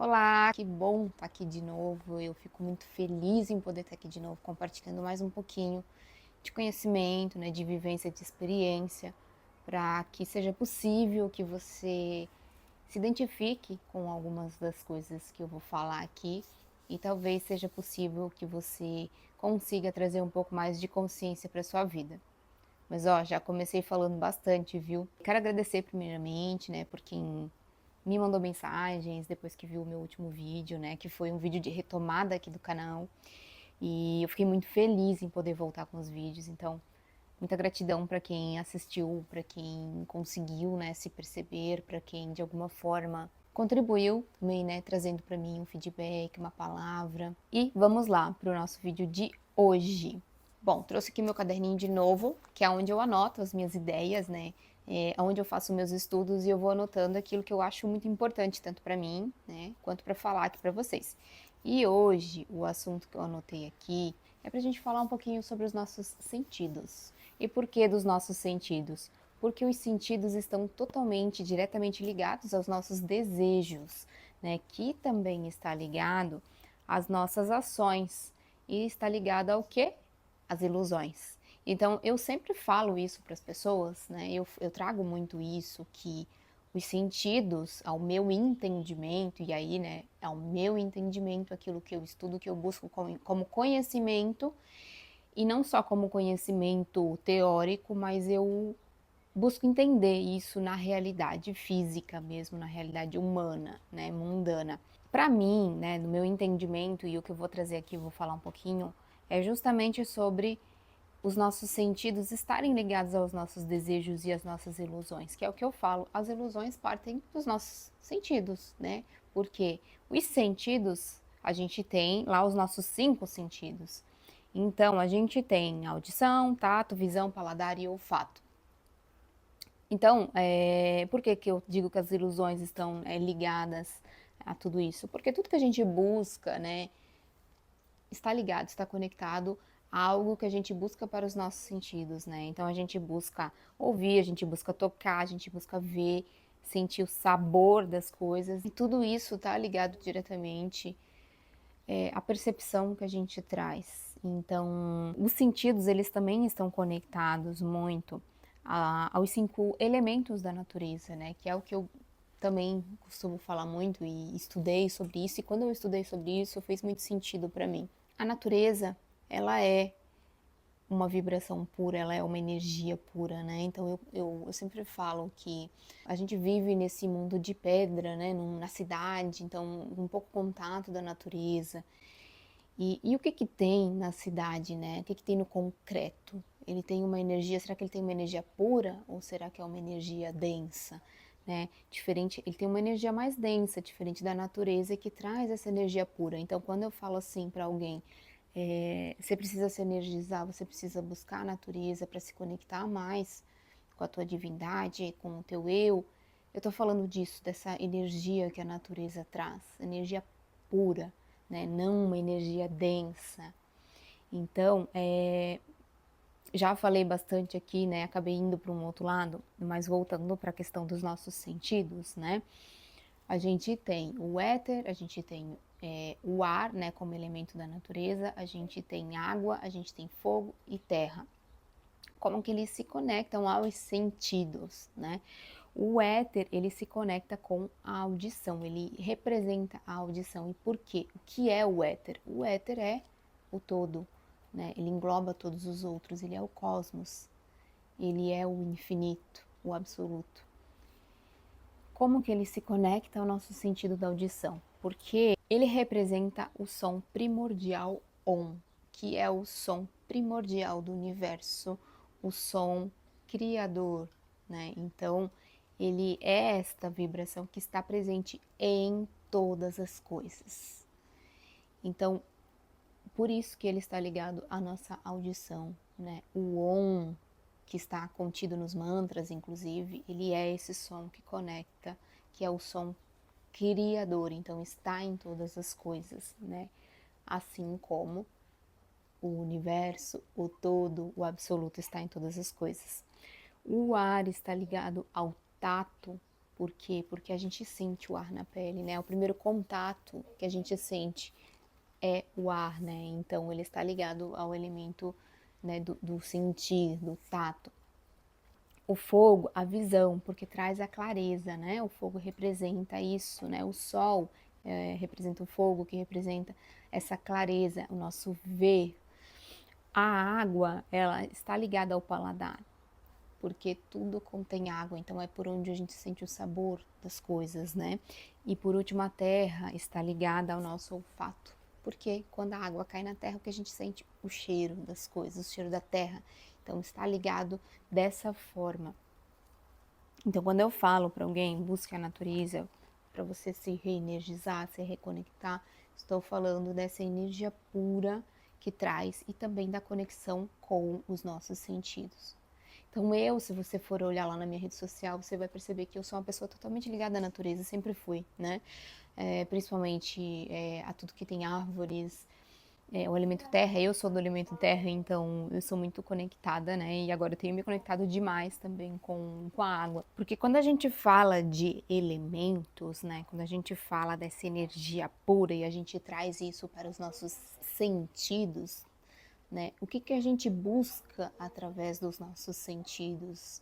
Olá, que bom estar aqui de novo. Eu fico muito feliz em poder estar aqui de novo, compartilhando mais um pouquinho de conhecimento, né, de vivência, de experiência, para que seja possível que você se identifique com algumas das coisas que eu vou falar aqui e talvez seja possível que você consiga trazer um pouco mais de consciência para sua vida. Mas ó, já comecei falando bastante, viu? Quero agradecer primeiramente, né, por quem me mandou mensagens depois que viu o meu último vídeo, né, que foi um vídeo de retomada aqui do canal, e eu fiquei muito feliz em poder voltar com os vídeos, então muita gratidão para quem assistiu, para quem conseguiu, né, se perceber, para quem de alguma forma contribuiu também, né, trazendo para mim um feedback, uma palavra. E vamos lá para o nosso vídeo de hoje. Bom, trouxe aqui meu caderninho de novo, que é onde eu anoto as minhas ideias, né, onde eu faço meus estudos e eu vou anotando aquilo que eu acho muito importante, tanto para mim, né, quanto para falar aqui para vocês. E hoje, o assunto que eu anotei aqui é para a gente falar um pouquinho sobre os nossos sentidos. E por que dos nossos sentidos? Porque os sentidos estão totalmente, diretamente ligados aos nossos desejos, né? Que também está ligado às nossas ações e está ligado ao quê? Às ilusões. Então, eu sempre falo isso para as pessoas, né? Eu trago muito isso, que os sentidos, ao meu entendimento, e aí, né, ao meu entendimento, aquilo que eu estudo, que eu busco como conhecimento, e não só como conhecimento teórico, mas eu busco entender isso na realidade física mesmo, na realidade humana, né, mundana. Para mim, né, no meu entendimento, e o que eu vou trazer aqui, vou falar um pouquinho, é justamente sobre os nossos sentidos estarem ligados aos nossos desejos e às nossas ilusões, que é o que eu falo, as ilusões partem dos nossos sentidos, né? Porque os sentidos, a gente tem lá os nossos 5 sentidos. Então, a gente tem audição, tato, visão, paladar e olfato. Então, por que que eu digo que as ilusões estão ligadas a tudo isso? Porque tudo que a gente busca, né, está ligado, está conectado a algo que a gente busca para os nossos sentidos, né? Então a gente busca ouvir, a gente busca tocar, a gente busca ver, sentir o sabor das coisas, e tudo isso está ligado diretamente à percepção que a gente traz. Então, os sentidos, eles também estão conectados muito aos 5 elementos da natureza, né? Que é o que eu também costumo falar muito e estudei sobre isso, e quando eu estudei sobre isso, fez muito sentido para mim. A natureza, ela é uma vibração pura, ela é uma energia pura, né? Então eu sempre falo que a gente vive nesse mundo de pedra, né? Na cidade, então um pouco contato da natureza. E o que que tem na cidade, né? O que que tem no concreto? Ele tem uma energia, será que ele tem uma energia pura ou será que é uma energia densa? Né? Diferente, ele tem uma energia mais densa, diferente da natureza que traz essa energia pura. Então, quando eu falo assim para alguém, você precisa se energizar, você precisa buscar a natureza para se conectar mais com a tua divindade, com o teu eu estou falando disso, dessa energia que a natureza traz, energia pura, né? Não uma energia densa. Então, já falei bastante aqui, né? Acabei indo para um outro lado, mas voltando para a questão dos nossos sentidos, né? A gente tem o éter, a gente tem o ar, né, como elemento da natureza, a gente tem água, a gente tem fogo e terra. Como que eles se conectam aos sentidos, né? O éter, ele se conecta com a audição, ele representa a audição. E por quê? O que é o éter? O éter é o todo, né? Ele engloba todos os outros, ele é o cosmos, ele é o infinito, o absoluto. Como que ele se conecta ao nosso sentido da audição? Porque ele representa o som primordial Om, que é o som primordial do universo, o som criador, né? Então, ele é esta vibração que está presente em todas as coisas. Então, por isso que ele está ligado à nossa audição, né? O Om, que está contido nos mantras, inclusive, ele é esse som que conecta, que é o som criador, então está em todas as coisas, né? Assim como o universo, o todo, o absoluto está em todas as coisas. O ar está ligado ao tato, Por quê? Porque a gente sente o ar na pele, né? O primeiro contato que a gente sente é o ar, né? Então ele está ligado ao elemento, né, do sentir, do tato. O fogo, a visão, porque traz a clareza, né? O fogo representa isso, né? O sol representa o fogo, que representa essa clareza, o nosso ver. A água, ela está ligada ao paladar, porque tudo contém água, então é por onde a gente sente o sabor das coisas, né? E por último, a terra está ligada ao nosso olfato, porque quando a água cai na terra, o que a gente sente o cheiro das coisas, o cheiro da terra. Então está ligado dessa forma. Então quando eu falo para alguém, busque a natureza para você se reenergizar, se reconectar, estou falando dessa energia pura que traz e também da conexão com os nossos sentidos. Então se você for olhar lá na minha rede social, você vai perceber que eu sou uma pessoa totalmente ligada à natureza, sempre fui, né? Principalmente a tudo que tem árvores, o elemento terra, eu sou do elemento terra, então eu sou muito conectada, né? E agora eu tenho me conectado demais também com a água. Porque quando a gente fala de elementos, né? Quando a gente fala dessa energia pura e a gente traz isso para os nossos sentidos, né? O que a gente busca através dos nossos sentidos?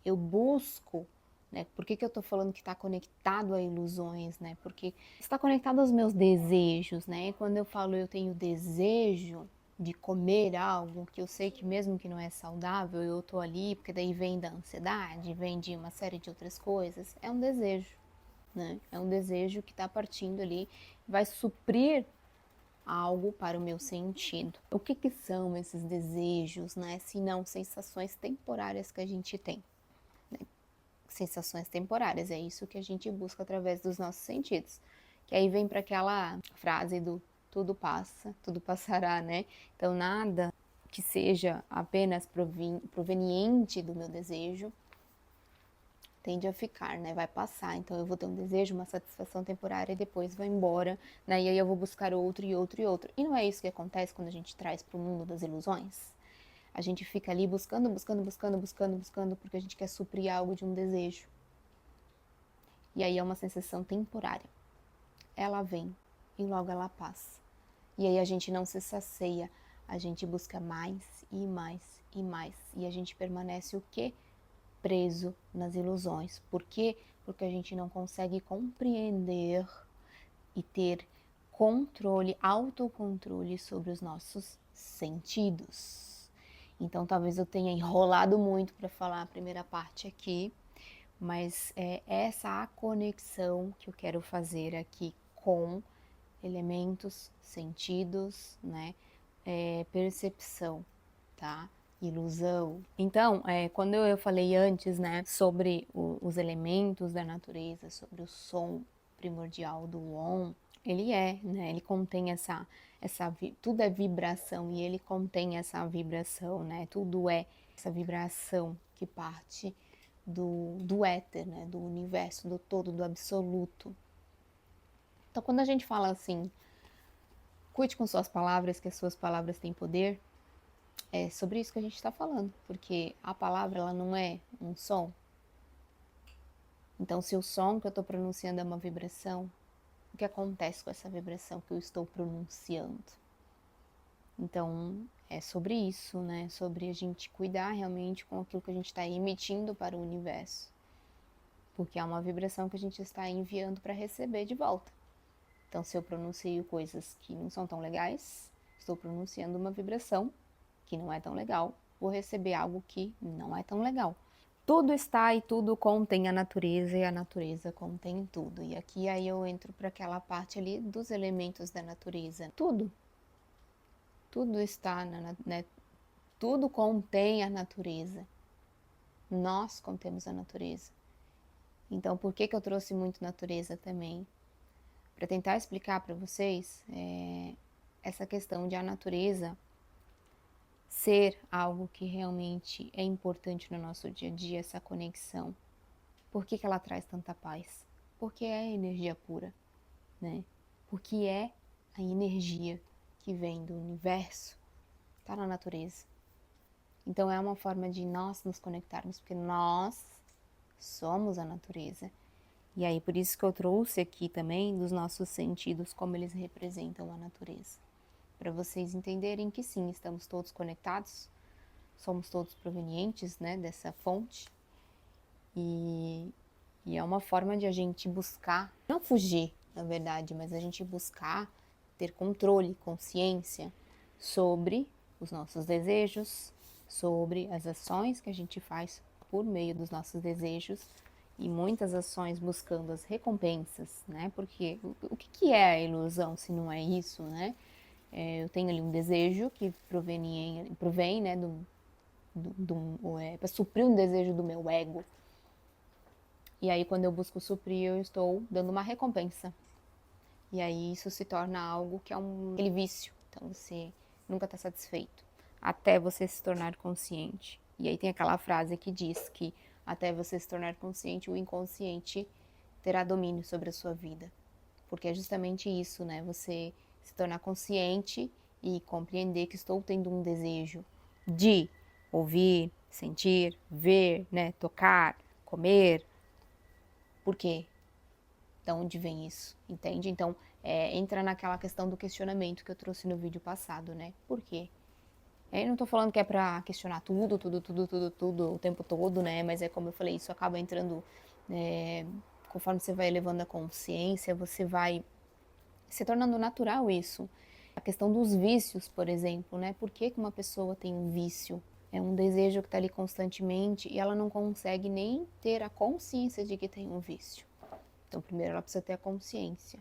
Eu busco, né? Por que eu estou falando que está conectado a ilusões, né? Porque está conectado aos meus desejos, né? E quando eu falo eu tenho desejo de comer algo que eu sei que mesmo que não é saudável, eu tô ali, porque daí vem da ansiedade, vem de uma série de outras coisas, é um desejo, né? É um desejo que está partindo ali, vai suprir algo para o meu sentido. O que são esses desejos, né? Se não sensações temporárias que a gente tem. Sensações temporárias, é isso que a gente busca através dos nossos sentidos. Que aí vem para aquela frase do tudo passa, tudo passará, né? Então nada que seja apenas proveniente do meu desejo tende a ficar, né? Vai passar. Então eu vou ter um desejo, uma satisfação temporária e depois vai embora, né? E aí eu vou buscar outro e outro e outro. E não é isso que acontece quando a gente traz para o mundo das ilusões? A gente fica ali buscando, porque a gente quer suprir algo de um desejo. E aí é uma sensação temporária. Ela vem e logo ela passa. E aí a gente não se sacia, a gente busca mais e mais e mais. E a gente permanece o quê? Preso nas ilusões. Por quê? Porque a gente não consegue compreender e ter controle, autocontrole sobre os nossos sentidos. Então talvez eu tenha enrolado muito para falar a primeira parte aqui, mas é essa a conexão que eu quero fazer aqui com elementos, sentidos, né? Percepção, tá? Ilusão. Então, quando eu falei antes, né, sobre os elementos da natureza, sobre o som primordial do Om, ele né, ele contém tudo é vibração e ele contém essa vibração, né? Tudo é essa vibração que parte do éter, né? Do universo, do todo, do absoluto. Então, quando a gente fala assim, cuide com suas palavras, que as suas palavras têm poder, é sobre isso que a gente está falando, porque a palavra ela não é um som. Então, se o som que eu estou pronunciando é uma vibração, o que acontece com essa vibração que eu estou pronunciando? Então, é sobre isso, né? Sobre a gente cuidar realmente com aquilo que a gente está emitindo para o universo. Porque é uma vibração que a gente está enviando para receber de volta. Então, se eu pronuncio coisas que não são tão legais, estou pronunciando uma vibração que não é tão legal, vou receber algo que não é tão legal. Tudo está e tudo contém a natureza e a natureza contém tudo. E aqui aí eu entro para aquela parte ali dos elementos da natureza. Tudo está, né? Tudo contém a natureza. Nós contemos a natureza. Então, por que eu trouxe muito natureza também? Para tentar explicar para vocês essa questão de a natureza ser algo que realmente é importante no nosso dia a dia, essa conexão. Por que ela traz tanta paz? Porque é energia pura, né? Porque é a energia que vem do universo, está na natureza. Então é uma forma de nós nos conectarmos, porque nós somos a natureza. E aí, por isso que eu trouxe aqui também dos nossos sentidos, como eles representam a natureza. Para vocês entenderem que sim, estamos todos conectados, somos todos provenientes, né, dessa fonte. E é uma forma de a gente buscar, não fugir, na verdade, mas a gente buscar ter controle, consciência sobre os nossos desejos, sobre as ações que a gente faz por meio dos nossos desejos e muitas ações buscando as recompensas, né? Porque o que é a ilusão se não é isso, né? Eu tenho ali um desejo que provém, né, para suprir um desejo do meu ego. E aí, quando eu busco suprir, eu estou dando uma recompensa. E aí, isso se torna algo que é aquele vício. Então, você nunca está satisfeito. Até você se tornar consciente. E aí tem aquela frase que diz que até você se tornar consciente, o inconsciente terá domínio sobre a sua vida. Porque é justamente isso, né? Você se tornar consciente e compreender que estou tendo um desejo de ouvir, sentir, ver, né? Tocar, comer. Por quê? De onde vem isso? Entende? Então, entra naquela questão do questionamento que eu trouxe no vídeo passado, né? Por quê? Eu não tô falando que é pra questionar tudo, o tempo todo, né? Mas é como eu falei, isso acaba entrando, conforme você vai elevando a consciência, você vai se tornando natural isso. A questão dos vícios, por exemplo, né? Por que uma pessoa tem um vício? É um desejo que está ali constantemente e ela não consegue nem ter a consciência de que tem um vício. Então, primeiro ela precisa ter a consciência,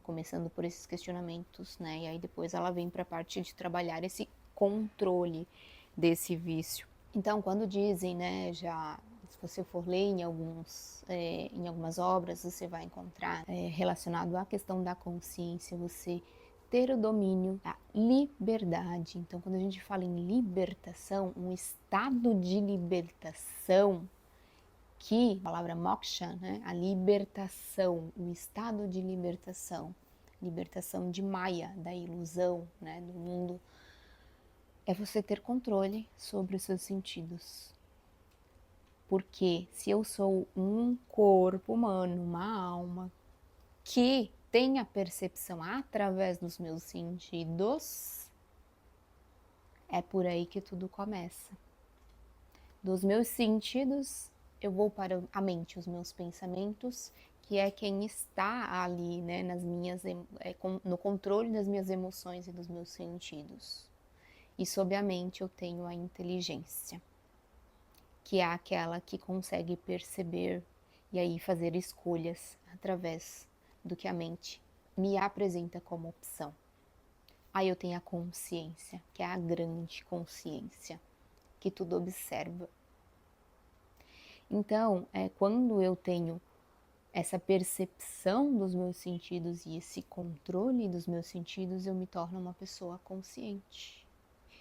começando por esses questionamentos, né? E aí depois ela vem para a parte de trabalhar esse controle desse vício. Então, quando dizem, né, já se você for ler em algumas obras, você vai encontrar relacionado à questão da consciência, você ter o domínio da liberdade. Então, quando a gente fala em libertação, um estado de libertação, que a palavra moksha, né, a libertação, o estado de libertação de Maya, da ilusão, né, do mundo, é você ter controle sobre os seus sentidos. Porque se eu sou um corpo humano, uma alma, que tem a percepção através dos meus sentidos, é por aí que tudo começa. Dos meus sentidos, eu vou para a mente, os meus pensamentos, que é quem está ali, né, no controle das minhas emoções e dos meus sentidos. E sob a mente eu tenho a inteligência, que é aquela que consegue perceber e aí fazer escolhas através do que a mente me apresenta como opção. Aí eu tenho a consciência, que é a grande consciência, que tudo observa. Então, quando eu tenho essa percepção dos meus sentidos e esse controle dos meus sentidos, eu me torno uma pessoa consciente.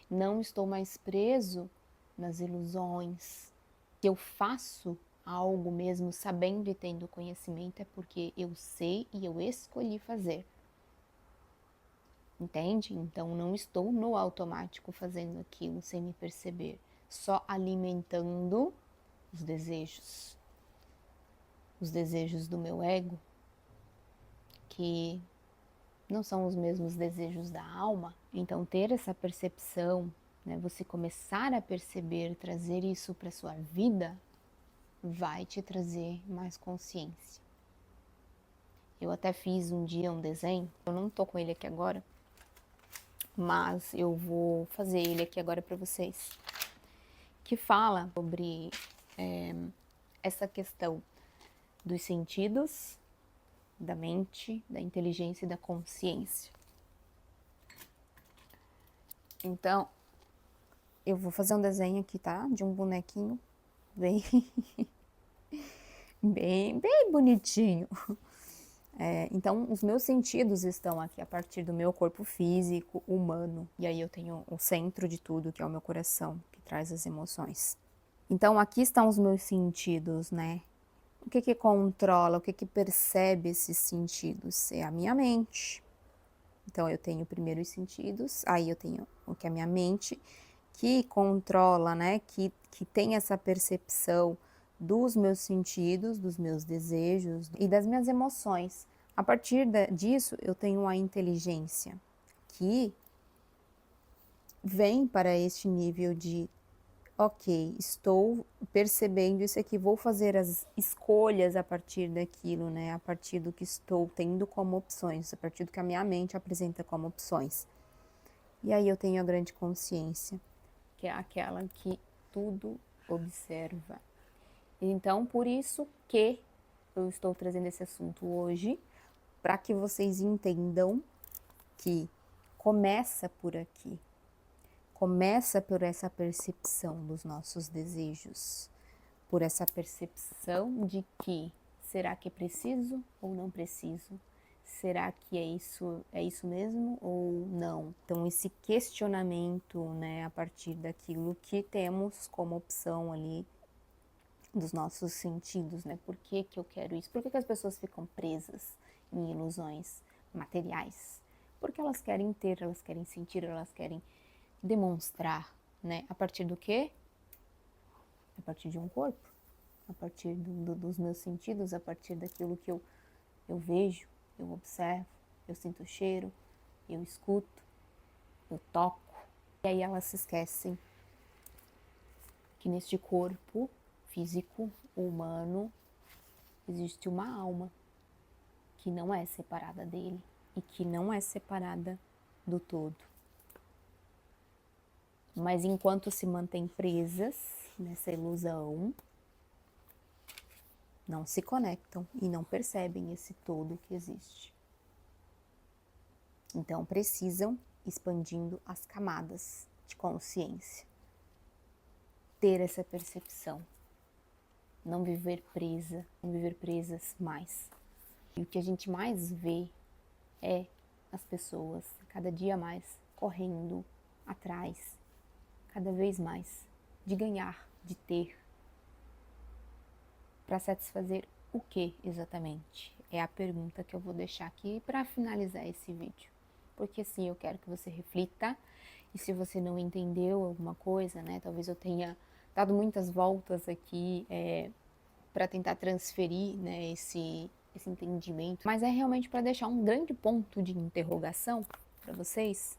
Não estou mais preso nas ilusões. Se eu faço algo mesmo sabendo e tendo conhecimento, é porque eu sei e eu escolhi fazer. Entende? Então não estou no automático fazendo aquilo sem me perceber, só alimentando os desejos do meu ego, que não são os mesmos desejos da alma. Então ter essa percepção, né, você começar a perceber, trazer isso para sua vida, vai te trazer mais consciência. Eu até fiz um dia um desenho, eu não tô com ele aqui agora, mas eu vou fazer ele aqui agora para vocês, que fala sobre essa questão dos sentidos, da mente, da inteligência e da consciência. Então, eu vou fazer um desenho aqui, tá? De um bonequinho bem, bem bonitinho. Então, os meus sentidos estão aqui a partir do meu corpo físico, humano. E aí eu tenho o centro de tudo, que é o meu coração, que traz as emoções. Então, aqui estão os meus sentidos, né? O que controla, o que percebe esses sentidos? É a minha mente. Então, eu tenho primeiro os sentidos, aí eu tenho o que é a minha mente, que controla, né? Que tem essa percepção dos meus sentidos, dos meus desejos e das minhas emoções. A partir disso, eu tenho a inteligência que vem para este nível de, ok, estou percebendo isso aqui, vou fazer as escolhas a partir daquilo, né? A partir do que estou tendo como opções, a partir do que a minha mente apresenta como opções. E aí eu tenho a grande consciência, que é aquela que tudo observa. Então, por isso que eu estou trazendo esse assunto hoje, para que vocês entendam que começa por aqui. Começa por essa percepção dos nossos desejos, por essa percepção de que será que preciso ou não preciso? Será que é isso mesmo ou não? Então esse questionamento, né, a partir daquilo que temos como opção ali dos nossos sentidos, né? Por que que eu quero isso? Por que que as pessoas ficam presas em ilusões materiais? Porque elas querem ter, elas querem sentir, elas querem demonstrar, né? A partir do quê? A partir de um corpo, a partir dos meus sentidos, a partir daquilo que eu vejo, eu observo, eu sinto o cheiro, eu escuto, eu toco. E aí elas se esquecem que neste corpo físico, humano, existe uma alma que não é separada dele e que não é separada do todo. Mas enquanto se mantêm presas nessa ilusão, não se conectam e não percebem esse todo que existe. Então precisam expandindo as camadas de consciência, ter essa percepção, não viver presa, não viver presas mais. E o que a gente mais vê é as pessoas cada dia mais correndo atrás, cada vez mais, de ganhar, de ter. Para satisfazer o que exatamente? É a pergunta que eu vou deixar aqui para finalizar esse vídeo. Porque sim, eu quero que você reflita. E se você não entendeu alguma coisa, né? Talvez eu tenha dado muitas voltas aqui para tentar transferir, né, esse entendimento. Mas é realmente para deixar um grande ponto de interrogação para vocês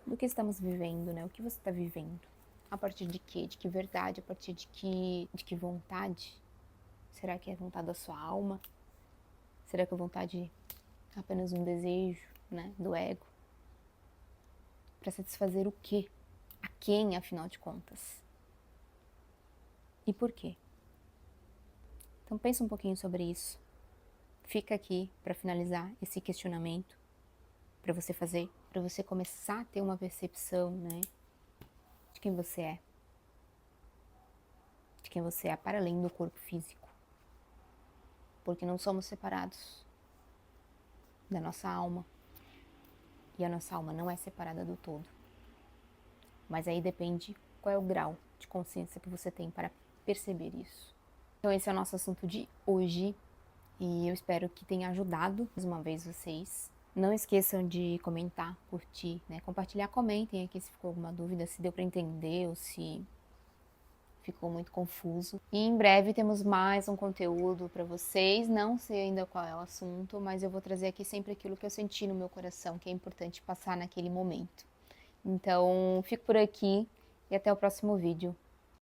do que estamos vivendo, né? O que você está vivendo? A partir de quê? De que verdade? A partir de que vontade? Será que é vontade da sua alma? Será que é vontade apenas um desejo, né, do ego? Para satisfazer o quê? A quem, afinal de contas? E por quê? Então pensa um pouquinho sobre isso. Fica aqui para finalizar esse questionamento, para você fazer, para você começar a ter uma percepção, né, de quem você é. De quem você é para além do corpo físico. Porque não somos separados da nossa alma. E a nossa alma não é separada do todo. Mas aí depende qual é o grau de consciência que você tem para perceber isso. Então esse é o nosso assunto de hoje. E eu espero que tenha ajudado mais uma vez vocês. Não esqueçam de comentar, curtir, né? Compartilhar, comentem aqui se ficou alguma dúvida, se deu para entender ou se ficou muito confuso. E em breve temos mais um conteúdo para vocês. Não sei ainda qual é o assunto, mas eu vou trazer aqui sempre aquilo que eu senti no meu coração, que é importante passar naquele momento. Então, fico por aqui e até o próximo vídeo.